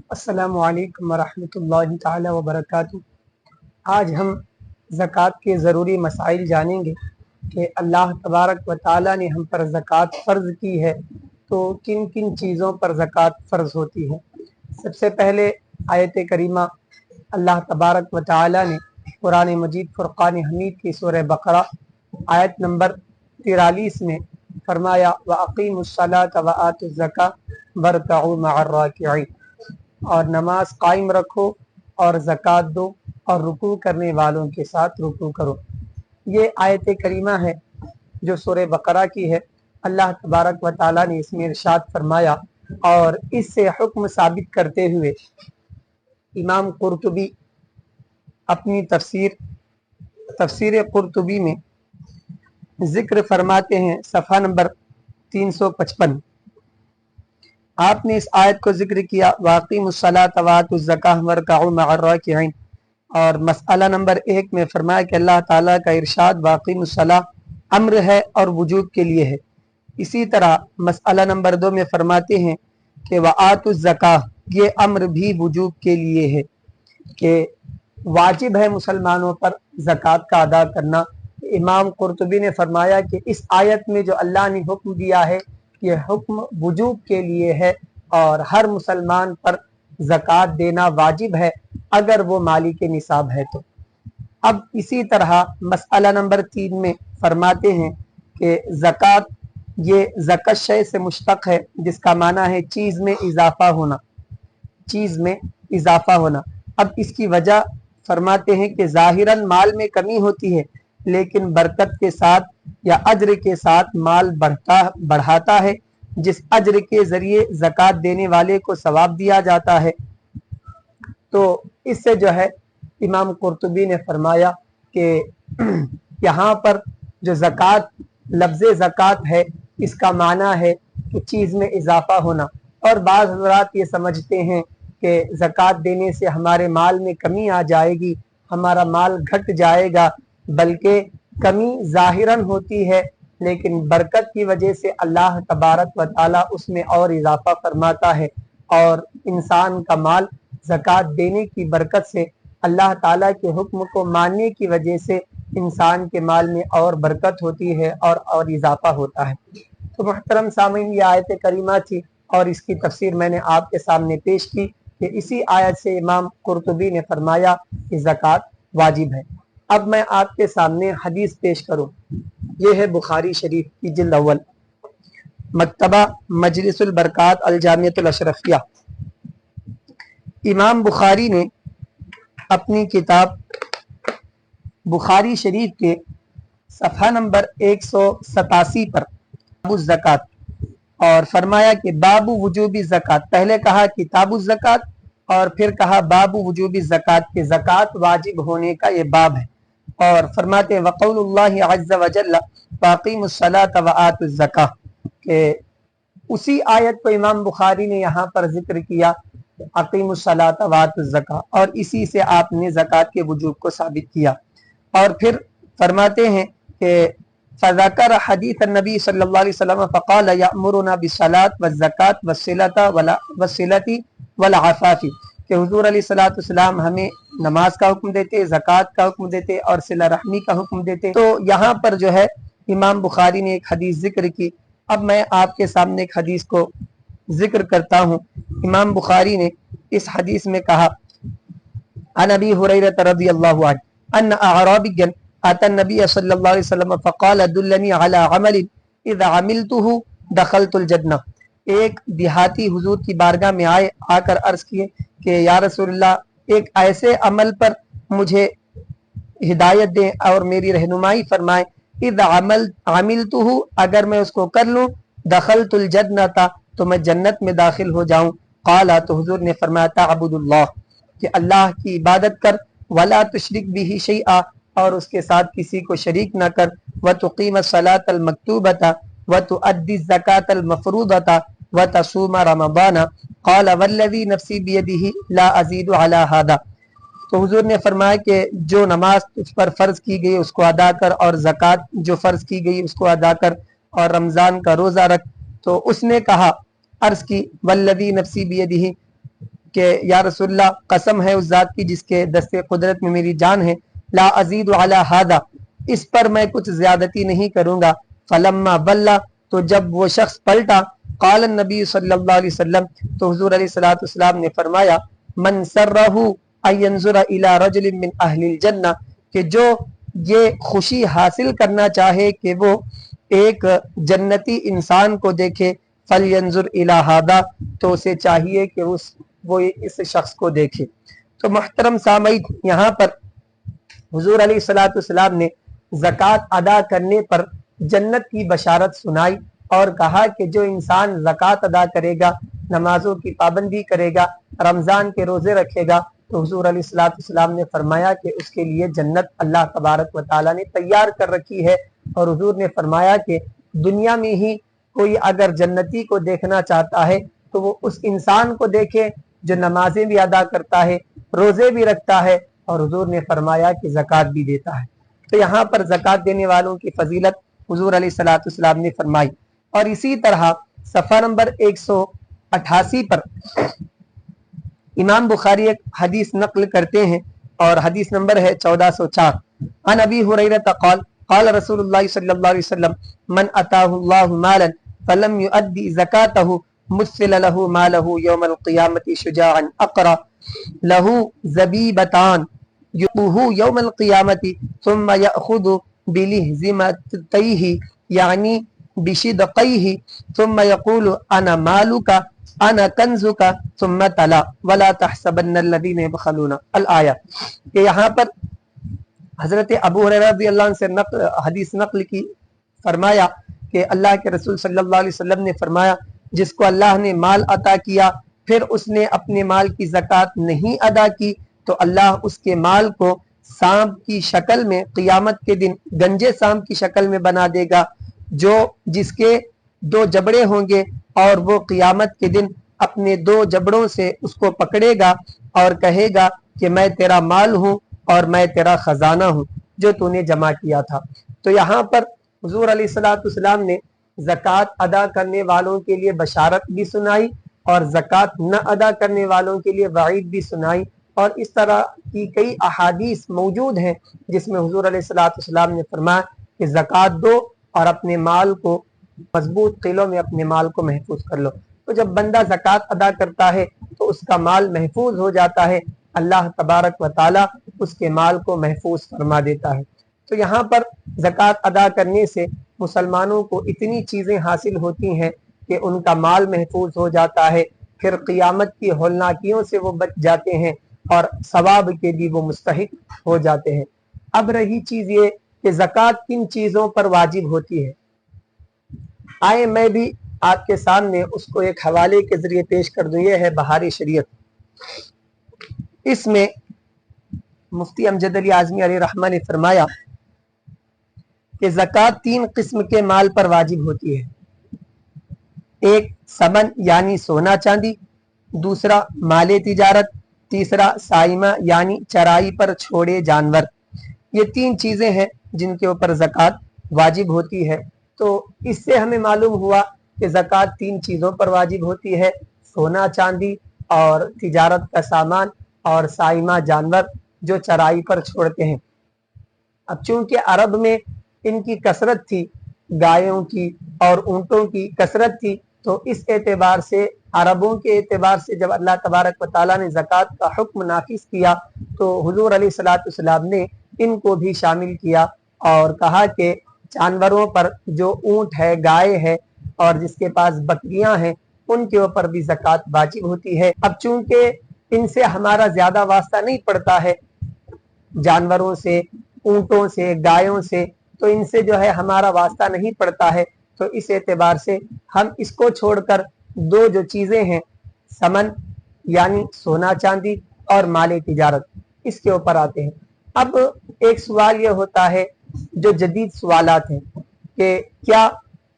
السلام علیکم ورحمۃ اللہ تعالی وبرکاتہ۔ آج ہم زکوٰۃ کے ضروری مسائل جانیں گے کہ اللہ تبارک و تعالیٰ نے ہم پر زکوٰۃ فرض کی ہے تو کن کن چیزوں پر زکوٰۃ فرض ہوتی ہے۔ سب سے پہلے آیت کریمہ اللہ تبارک و تعالیٰ نے قرآن مجید فرقان حمید کی سورہ بقرہ آیت نمبر 43 میں فرمایا وَأَقِیمُوا الصَّلَاةَ وَآتُوا الزَّکَاةَ وَارْکَعُوا مَعَ الرَّاکِعِینَ، اور نماز قائم رکھو اور زکوٰۃ دو اور رکوع کرنے والوں کے ساتھ رکوع کرو۔ یہ آیت کریمہ ہے جو سورہ بقرہ کی ہے۔ اللہ تبارک و تعالیٰ نے اس میں ارشاد فرمایا اور اس سے حکم ثابت کرتے ہوئے امام قرطبی اپنی تفسیر قرطبی میں ذکر فرماتے ہیں، صفحہ نمبر 355۔ آپ نے اس آیت کو ذکر کیا وَأَقِیمُوا الصَّلَاةَ وَآتُوا الزَّکَاةَ وَارْکَعُوا مَعَ الرَّاکِعِینَ، اور مسئلہ نمبر 1 میں فرمایا کہ اللہ تعالیٰ کا ارشاد وَأَقِیمُوا الصَّلَاةَ امر ہے اور وجوب کے لیے ہے۔ اسی طرح مسئلہ نمبر 2 میں فرماتے ہیں کہ وَآتُوا الزَّکَاةَ، یہ امر بھی وجوب کے لیے ہے کہ واجب ہے مسلمانوں پر زکوٰۃ کا ادا کرنا۔ امام قرطبی نے فرمایا کہ اس آیت میں جو اللہ نے حکم دیا ہے یہ حکم وجوب کے لیے ہے اور ہر مسلمان پر زکوٰۃ دینا واجب ہے اگر وہ مالک نصاب ہے تو۔ اب اسی طرح مسئلہ نمبر 3 میں فرماتے ہیں کہ زکوٰۃ یہ زکت شے سے مشتق ہے جس کا معنی ہے چیز میں اضافہ ہونا۔ اب اس کی وجہ فرماتے ہیں کہ ظاہراً مال میں کمی ہوتی ہے لیکن برکت کے ساتھ یا اجر کے ساتھ مال بڑھاتا ہے، جس اجر کے ذریعے زکوٰۃ دینے والے کو ثواب دیا جاتا ہے۔ تو اس سے جو ہے امام قرطبی نے فرمایا کہ یہاں پر جو زکوٰۃ لفظ زکوٰۃ ہے اس کا معنی ہے کہ چیز میں اضافہ ہونا، اور بعض حضرات یہ سمجھتے ہیں کہ زکوٰۃ دینے سے ہمارے مال میں کمی آ جائے گی، ہمارا مال گھٹ جائے گا، بلکہ کمی ظاہراً ہوتی ہے لیکن برکت کی وجہ سے اللہ تبارک و تعالیٰ اس میں اور اضافہ فرماتا ہے، اور انسان کا مال زکوٰۃ دینے کی برکت سے اللہ تعالیٰ کے حکم کو ماننے کی وجہ سے انسان کے مال میں اور برکت ہوتی ہے اور اضافہ ہوتا ہے۔ تو محترم سامعین، یہ آیت کریمہ تھی اور اس کی تفسیر میں نے آپ کے سامنے پیش کی کہ اسی آیت سے امام قرطبی نے فرمایا کہ زکوٰۃ واجب ہے۔ اب میں آپ کے سامنے حدیث پیش کروں، یہ ہے بخاری شریف کی جلد اول، مکتبہ مجلس البرکات الجامعۃ الاشرفیہ۔ امام بخاری نے اپنی کتاب بخاری شریف کے صفحہ نمبر 187 پر باب الزکوٰۃ اور فرمایا کہ باب وجوب الزکوٰۃ، پہلے کہا کتاب الزکوٰۃ اور پھر کہا باب وجوب الزکوٰۃ کہ زکوٰۃ واجب ہونے کا یہ باب ہے، اور فرماتے وقول اللہ عز وجل واقیموا الصلاۃ وآتوا الزکاۃ، کہ اسی آیت کو امام بخاری نے یہاں پر ذکر کیا اقیموا الصلاۃ وآتوا الزکاۃ، اور اسی سے آپ نے زکوٰۃ کے وجوب کو ثابت کیا۔ اور پھر فرماتے ہیں کہ فذکر حدیث النبی صلی اللہ علیہ وسلم فقال یأمرنا بالصلاۃ والزکاۃ والصلۃ والعفاف، کہ حضور علیہ الصلوۃ والسلام ہمیں نماز کا حکم دیتے، زکوٰۃ کا حکم دیتے اور صلہ رحمی کا حکم دیتے۔ تو یہاں پر جو ہے امام بخاری نے ایک حدیث ذکر کی۔ اب میں آپ کے سامنے ایک حدیث کو ذکر کرتا ہوں۔ امام بخاری نے اس حدیث میں کہا عن ابی ہریرہ رضی اللہ عنہ ان اعرابیا اتى النبي صلی اللہ علیہ وسلم فقال دلنی علی عمل اذا عملته دخلت الجنہ، ایک دیہاتی حضور کی بارگاہ میں آ کر عرض کیے کہ یا رسول اللہ ایک ایسے عمل پر مجھے ہدایت دیں اور میری رہنمائی فرمائیں، اذا عملته، اگر میں اس کو کر لوں، دخلت الجنہ، تو میں جنت میں داخل ہو جاؤں۔ قال، تو حضور نے فرمایا تعبد اللہ، کہ اللہ کی عبادت کر، ولا تشرک به شیئا، اور اس کے ساتھ کسی کو شریک نہ کر، وتقیم الصلاۃ المکتوبۃ وتؤدی الزکاۃ المفروضۃ وتصوم رمضان، قال والذی نفسی بیدہ لا ازید علی ھذا، تو حضور نے فرمایا کہ جو نماز تجھ پر فرض کی گئی اس کو ادا کر، اور زکوٰۃ جو فرض کی گئی اس کو ادا کر، اور رمضان کا روزہ رکھ۔ تو اس نے کہا، عرض کی والذی نفسی بیدہ، کہ یا رسول اللہ قسم ہے اس ذات کی جس کے دستے قدرت میں میری جان ہے، لا ازید علی ھذا، اس پر میں کچھ زیادتی نہیں کروں گا۔ فلما بلا، تو جب وہ شخص پلٹا، قال النبی صلی اللہ علیہ وسلم، تو حضور علیہ الصلوۃ والسلام نے فرمایا، من سرہ ان ينظر الی رجل من اہل الجنہ، کہ جو یہ خوشی حاصل کرنا چاہے کہ وہ ایک جنتی انسان کو دیکھے، فلینظر الی ھذا، تو اسے چاہیے کہ وہ اس شخص کو دیکھے۔ تو محترم سامعین، یہاں پر حضور علیہ الصلوۃ والسلام نے زکوٰۃ ادا کرنے پر جنت کی بشارت سنائی اور کہا کہ جو انسان زکوٰۃ ادا کرے گا، نمازوں کی پابندی کرے گا، رمضان کے روزے رکھے گا، تو حضور علیہ الصلوۃ والسلام نے فرمایا کہ اس کے لیے جنت اللہ تبارک و تعالیٰ نے تیار کر رکھی ہے۔ اور حضور نے فرمایا کہ دنیا میں ہی کوئی اگر جنتی کو دیکھنا چاہتا ہے تو وہ اس انسان کو دیکھے جو نمازیں بھی ادا کرتا ہے، روزے بھی رکھتا ہے، اور حضور نے فرمایا کہ زکوٰۃ بھی دیتا ہے۔ تو یہاں پر زکوٰۃ دینے والوں کی فضیلت حضور علیہ الصلوۃ والسلام نے فرمائی۔ اور اسی طرح صفحہ نمبر 188 پر امام بخاری ایک حدیث نقل کرتے ہیں اور حدیث نمبر ہے 1404، عن ابی ہریرہ قال قال رسول اللہ صلی اللہ علیہ وسلم، من اتاه اللہ مالا فلم يؤدي زکاتہ مثل له ماله يوم القیامة شجاعا اقرا له زبیبتان یقوه يوم القیامة ثم يأخذ بلہزمتیہ یعنی بشدقیہ ثم يقول انا مالک انا کنزک ثم تلا ولا تحسبن الذین یبخلون الآیہ، کہ یہاں پر حضرت ابو ہریرہ رضی اللہ عنہ سے حدیث نقل کی، فرمایا کہ اللہ کے رسول صلی اللہ علیہ وسلم نے فرمایا، جس کو اللہ نے مال عطا کیا پھر اس نے اپنے مال کی زکوٰۃ نہیں ادا کی تو اللہ اس کے مال کو سانپ کی شکل میں قیامت کے دن گنجے سانپ کی شکل میں بنا دے گا، جس کے 2 جبڑے ہوں گے، اور وہ قیامت کے دن اپنے 2 جبڑوں سے اس کو پکڑے گا اور کہے گا کہ میں تیرا مال ہوں اور میں تیرا خزانہ ہوں جو تو نے جمع کیا تھا۔ تو یہاں پر حضور علیہ الصلوۃ والسلام نے زکوٰۃ ادا کرنے والوں کے لیے بشارت بھی سنائی اور زکوٰۃ نہ ادا کرنے والوں کے لیے وعید بھی سنائی، اور اس طرح کی کئی احادیث موجود ہیں جس میں حضور علیہ الصلوۃ والسلام نے فرمایا کہ زکوٰۃ دو اور اپنے مال کو مضبوط قلعوں میں اپنے مال کو محفوظ کر لو۔ تو جب بندہ زکوٰۃ ادا کرتا ہے تو اس کا مال محفوظ ہو جاتا ہے، اللہ تبارک و تعالی اس کے مال کو محفوظ فرما دیتا ہے۔ تو یہاں پر زکوٰۃ ادا کرنے سے مسلمانوں کو اتنی چیزیں حاصل ہوتی ہیں کہ ان کا مال محفوظ ہو جاتا ہے، پھر قیامت کی ہولناکیوں سے وہ بچ جاتے ہیں اور ثواب کے بھی وہ مستحق ہو جاتے ہیں۔ اب رہی چیز یہ کہ زکوٰۃ کن چیزوں پر واجب ہوتی ہے، آئے میں بھی آپ کے سامنے اس کو ایک حوالے کے ذریعے پیش کر دوں۔ یہ ہے بہار شریعت، اس میں مفتی امجد علی اعظمی علیہ رحمہ نے فرمایا کہ زکوٰۃ 3 قسم کے مال پر واجب ہوتی ہے، ایک ثمن یعنی سونا چاندی، دوسرا مال تجارت، تیسرا سائمہ یعنی چرائی پر چھوڑے جانور۔ یہ 3 چیزیں ہیں جن کے اوپر زکوٰۃ واجب ہوتی ہے۔ تو اس سے ہمیں معلوم ہوا کہ زکوٰۃ 3 چیزوں پر واجب ہوتی ہے، سونا چاندی اور تجارت کا سامان اور سائمہ جانور جو چرائی پر چھوڑتے ہیں۔ اب چونکہ عرب میں ان کی کثرت تھی، گایوں کی اور اونٹوں کی کثرت تھی، تو اس اعتبار سے عربوں کے اعتبار سے جب اللہ تبارک و تعالیٰ نے زکوٰۃ کا حکم نافذ کیا تو حضور علیہ الصلوۃ والسلام نے ان کو بھی شامل کیا اور کہا کہ جانوروں پر جو اونٹ ہے، گائے ہے اور جس کے پاس بکریاں ہیں ان کے اوپر بھی زکوٰۃ واجب ہوتی ہے۔ اب چونکہ ان سے ہمارا زیادہ واسطہ نہیں پڑتا ہے، جانوروں سے، اونٹوں سے، گایوں سے، تو ان سے جو ہے ہمارا واسطہ نہیں پڑتا ہے، تو اس اعتبار سے ہم اس کو چھوڑ کر 2 جو چیزیں ہیں، ثمن یعنی سونا چاندی اور مال تجارت، اس کے اوپر آتے ہیں۔ اب ایک سوال یہ ہوتا ہے جو جدید سوالات ہیں کہ کیا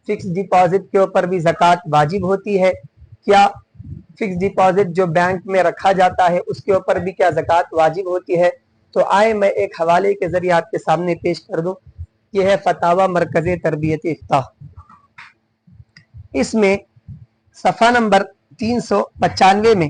فکس ڈپازٹ کے اوپر بھی زکوٰۃ واجب ہوتی ہے؟ کیا فکس ڈپازٹ جو بینک میں رکھا جاتا ہے اس کے اوپر بھی کیا زکوٰۃ واجب ہوتی ہے؟ تو آئے میں ایک حوالے کے ذریعے آپ کے سامنے پیش کر دوں۔ یہ ہے فتاوی مرکز تربیت افتاح، اس میں صفحہ نمبر 395 میں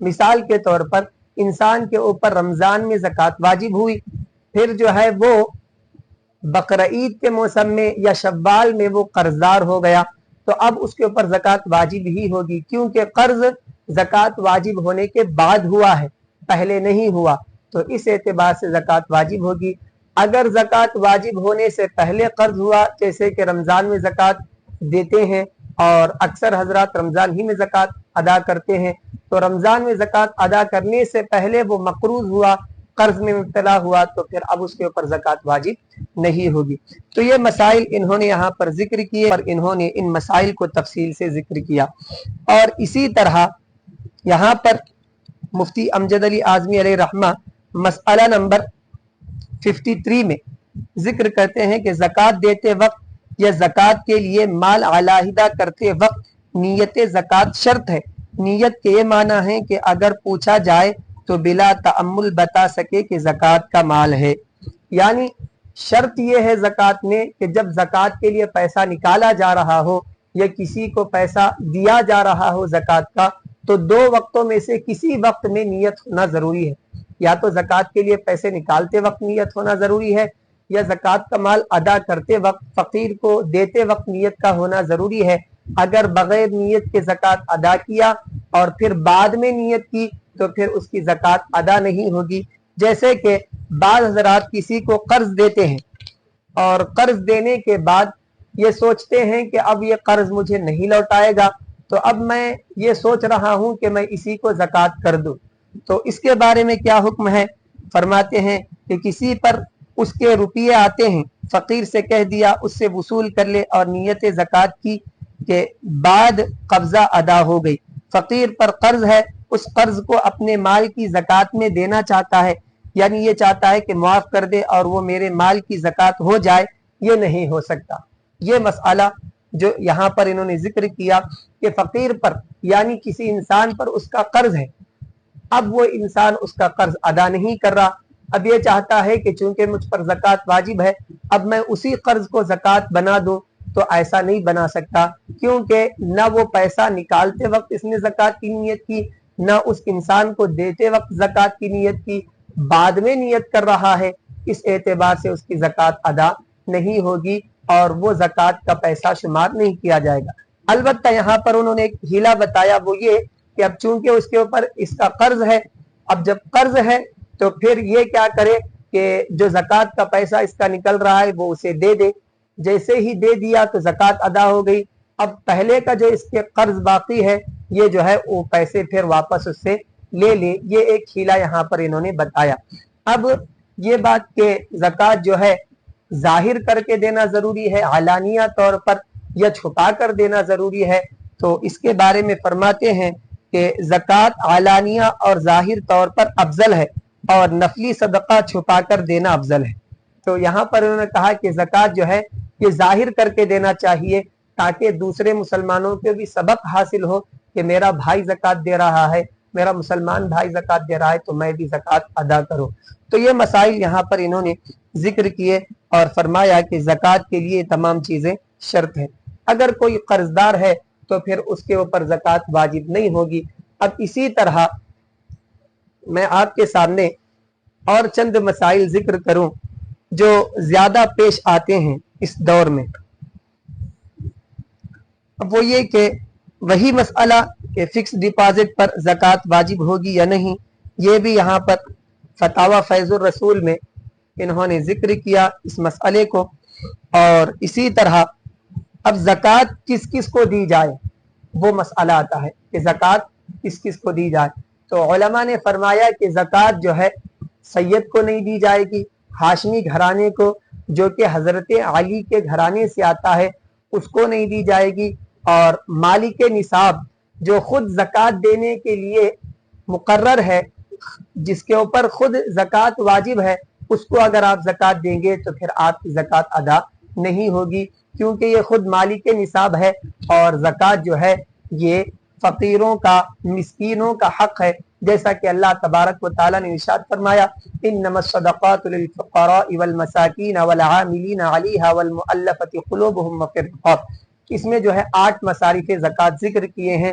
مثال کے طور پر انسان کے اوپر رمضان میں زکات واجب ہوئی، پھر جو ہے وہ بقرعید کے موسم میں یا شوال میں وہ قرضدار ہو گیا، تو اب اس کے اوپر زکات واجب ہی ہوگی، کیونکہ قرض زکات واجب ہونے کے بعد ہوا ہے، پہلے نہیں ہوا، تو اس اعتبار سے زکات واجب ہوگی۔ اگر زکات واجب ہونے سے پہلے قرض ہوا، جیسے کہ رمضان میں زکات دیتے ہیں اور اکثر حضرات رمضان ہی میں زکات ادا کرتے ہیں، تو رمضان میں زکات ادا کرنے سے پہلے وہ مقروض ہوا، قرض میں مبتلا ہوا، تو پھر اب اس کے اوپر زکات واجب نہیں ہوگی۔ تو یہ مسائل انہوں نے یہاں پر ذکر کیے اور انہوں نے ان مسائل کو تفصیل سے ذکر کیا۔ اور اسی طرح یہاں پر مفتی امجد علی اعظمی علیہ رحمہ مسئلہ نمبر 53 میں ذکر کرتے ہیں کہ زکات دیتے وقت یا زکات کے لیے مال علیحدہ کرتے وقت نیت زکات شرط ہے۔ نیت کے یہ معنی ہے کہ اگر پوچھا جائے تو بلا تأمل بتا سکے کہ زکات کا مال ہے، یعنی شرط یہ ہے زکات میں کہ جب زکات کے لیے پیسہ نکالا جا رہا ہو یا کسی کو پیسہ دیا جا رہا ہو زکات کا، تو دو وقتوں میں سے کسی وقت میں نیت ہونا ضروری ہے، یا تو زکات کے لیے پیسے نکالتے وقت نیت ہونا ضروری ہے، یا زکات کا مال ادا کرتے وقت فقیر کو دیتے وقت نیت کا ہونا ضروری ہے۔ اگر بغیر نیت کے زکات ادا کیا اور پھر بعد میں نیت کی تو پھر اس کی زکات ادا نہیں ہوگی۔ جیسے کہ بعض حضرات کسی کو قرض دیتے ہیں اور قرض دینے کے بعد یہ سوچتے ہیں کہ اب یہ قرض مجھے نہیں لوٹائے گا، تو اب میں یہ سوچ رہا ہوں کہ میں اسی کو زکات کر دوں، تو اس کے بارے میں کیا حکم ہے؟ فرماتے ہیں کہ کسی پر اس کے روپیے آتے ہیں، فقیر سے کہہ دیا اس سے وصول کر لے اور نیت زکات کی کے بعد قبضہ ادا ہو گئی، فقیر پر قرض ہے، اس قرض کو اپنے مال کی زکات میں دینا چاہتا ہے، یعنی یہ چاہتا ہے کہ معاف کر دے اور وہ میرے مال کی زکات ہو جائے، یہ نہیں ہو سکتا۔ یہ مسئلہ جو یہاں پر انہوں نے ذکر کیا کہ فقیر پر یعنی کسی انسان پر اس کا قرض ہے، اب وہ انسان اس کا قرض ادا نہیں کر رہا، اب یہ چاہتا ہے کہ چونکہ مجھ پر زکات واجب ہے اب میں اسی قرض کو زکات بنا دوں، تو ایسا نہیں بنا سکتا، کیونکہ نہ وہ پیسہ نکالتے وقت اس نے زکات کی نیت کی، نہ اس انسان کو دیتے وقت زکات کی نیت کی، بعد میں نیت کر رہا ہے، اس اعتبار سے اس کی زکات ادا نہیں ہوگی اور وہ زکات کا پیسہ شمار نہیں کیا جائے گا۔ البتہ یہاں پر انہوں نے ایک ہیلا بتایا، وہ یہ کہ اب چونکہ اس کے اوپر اس کا قرض ہے، اب جب قرض ہے تو پھر یہ کیا کرے کہ جو زکات کا پیسہ اس کا نکل رہا ہے وہ اسے دے دے، جیسے ہی دے دیا تو زکات ادا ہو گئی، اب پہلے کا جو اس کے قرض باقی ہے یہ جو ہے وہ پیسے پھر واپس اس سے لے لے، یہ ایک ہیلا یہاں پر انہوں نے بتایا۔ اب یہ بات کہ زکات جو ہے ظاہر کر کے دینا ضروری ہے، علانیہ طور پر، یا چھپا کر دینا ضروری ہے، تو اس کے بارے میں فرماتے ہیں کہ زکات علانیہ اور ظاہر طور پر افضل ہے اور نفلی صدقہ چھپا کر دینا افضل ہے۔ تو یہاں پر انہوں نے کہا کہ زکات جو ہے یہ ظاہر کر کے دینا چاہیے تاکہ دوسرے مسلمانوں کو بھی سبق حاصل ہو کہ میرا بھائی زکات دے رہا ہے، میرا مسلمان بھائی زکات دے رہا ہے تو میں بھی زکات ادا کروں۔ تو یہ مسائل یہاں پر انہوں نے ذکر کیے اور فرمایا کہ زکات کے لیے تمام چیزیں شرط ہیں۔ اگر کوئی قرضدار ہے تو پھر اس کے اوپر زکات واجب نہیں ہوگی۔ اب اسی طرح میں آپ کے سامنے اور چند مسائل ذکر کروں جو زیادہ پیش آتے ہیں اس دور میں۔ اب وہ یہ کہ وہی مسئلہ کہ فکس ڈپازٹ پر زکات واجب ہوگی یا نہیں، یہ بھی یہاں پر فتاوی فیض الرسول میں انہوں نے ذکر کیا اس مسئلے کو۔ اور اسی طرح اب زکات کس کس کو دی جائے وہ مسئلہ آتا ہے کہ زکات کس کس کو دی جائے، تو علماء نے فرمایا کہ زکات جو ہے سید کو نہیں دی جائے گی، ہاشمی گھرانے کو جو کہ حضرت علی کے گھرانے سے آتا ہے اس کو نہیں دی جائے گی، اور مالک نصاب جو خود زکات دینے کے لیے مقرر ہے، جس کے اوپر خود زکات واجب ہے، اس کو اگر آپ زکات دیں گے تو پھر آپ کی زکات ادا نہیں ہوگی، کیونکہ یہ خود مالک نصاب ہے اور زکات جو ہے یہ فقیروں کا، مسکینوں کا حق ہے، جیسا کہ اللہ تبارک و تعالیٰ نے ارشاد فرمایا انما الصدقات للفقراء والمساکین والعاملین علیہا والمؤلفۃ قلوبہم وفی الرقاب۔ اس میں جو ہے 8 مصارف زکات ذکر کیے ہیں